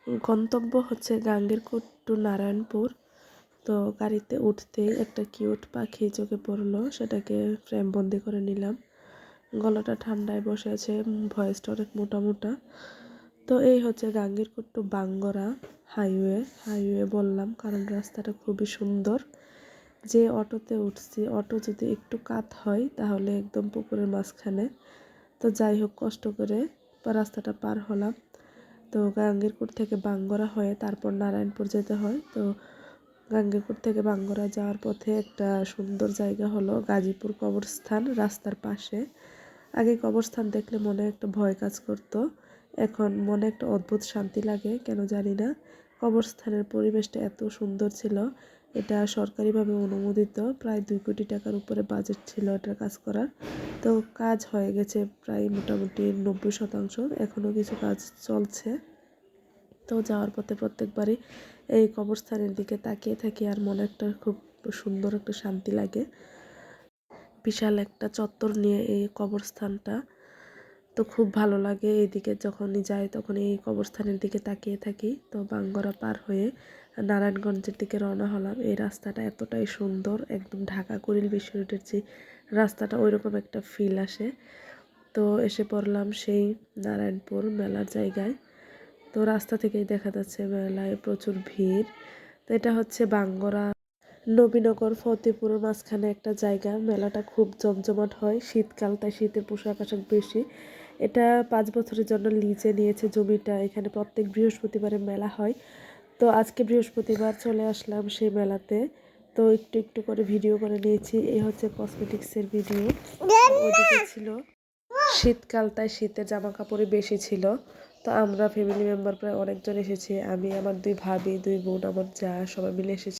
গন্তব্য হচ্ছে গাঙ্গেরকোট টু নারায়ণপুর। তো গাড়িতে উঠতেই একটা কিউট পাখি চোখে পড়লো, সেটাকে ফ্রেম বন্দি করে নিলাম। গলাটা ঠান্ডায় বসে আছে, ভয়েসটা অনেক মোটা মোটা। তো এই হচ্ছে গাঙ্গেরকোট টু বাঙ্গরা হাইওয়ে বললাম কারণ রাস্তাটা খুবই সুন্দর। যে অটোতে উঠছি, অটো যদি একটু কাত হয় তাহলে একদম পুকুরের মাঝখানে। তো যাই হোক, কষ্ট করে রাস্তাটা পার হলাম। তো গাঙ্গেরকোট থেকে বাঙ্গরা হয়ে তারপর নারায়ণপুর যেতে হয়। তো গাঙ্গেরকোট থেকে বাঙ্গরা যাওয়ার পথে একটা সুন্দর জায়গা হলো গাজীপুর কবরস্থান, রাস্তার পাশে। আগে কবরস্থান দেখলে মনে একটা ভয় কাজ করতো, এখন মনে একটা অদ্ভুত শান্তি লাগে, কেন জানি না। কবরস্থানের পরিবেশটা এত সুন্দর ছিল। এটা সরকারিভাবে অনুমোদিত, প্রায় 2 কোটি টাকার উপরে বাজেট ছিল এটার কাজ করার। তো কাজ হয়ে গেছে প্রায় মোটামুটি 90%, এখনও কিছু কাজ চলছে। তো যাওয়ার পথে প্রত্যেকবারই এই কবরস্থানের দিকে তাকিয়ে থাকি আর মনে একটা খুব সুন্দর একটা শান্তি লাগে। বিশাল একটা চত্বর নিয়ে এই কবরস্থানটা, তো খুব ভালো লাগে। এইদিকে যখনই যাই তখন এই কবরস্থানের দিকে তাকিয়ে থাকি। তো বাঙ্গরা পার হয়ে নারায়ণগঞ্জের দিকে রওনা হলাম। এই রাস্তাটা এতটাই সুন্দর, একদম ঢাকা কুড়িল বিশ্ব রোডের যে রাস্তাটা ওইরকম একটা ফিল আসে। তো এসে পড়লাম সেই নারায়ণপুর মেলার জায়গায়। তো রাস্তা থেকেই দেখা যাচ্ছে মেলায় প্রচুর ভিড়। তো এটা হচ্ছে বাঙ্গরা নবীনগর ফতেপুরের মাঝখানে একটা জায়গা। মেলাটা খুব জমজমাট হয়, শীতকাল তাই শীতের পোশাক আশাক বেশি। এটা 5 বছরের জন্য লিজে নিয়েছে জমিটা। এখানে প্রত্যেক বৃহস্পতিবারে মেলা হয়। তো আজকে বৃহস্পতিবার চলে আসলাম সেই মেলাতে। তো একটু একটু করে ভিডিও করে নিয়েছি। এই হচ্ছে কসমেটিক্সের ভিডিও। ওইদিকে ছিল শীতকাল, তাই শীতের জামা কাপড়ই বেশি ছিল। তো আমরা ফ্যামিলি মেম্বার প্রায় অনেকজন এসেছি, আমি, আমার 2 ভাবি, 2 বোন, আমার যা, সবাই মিলে এসেছি।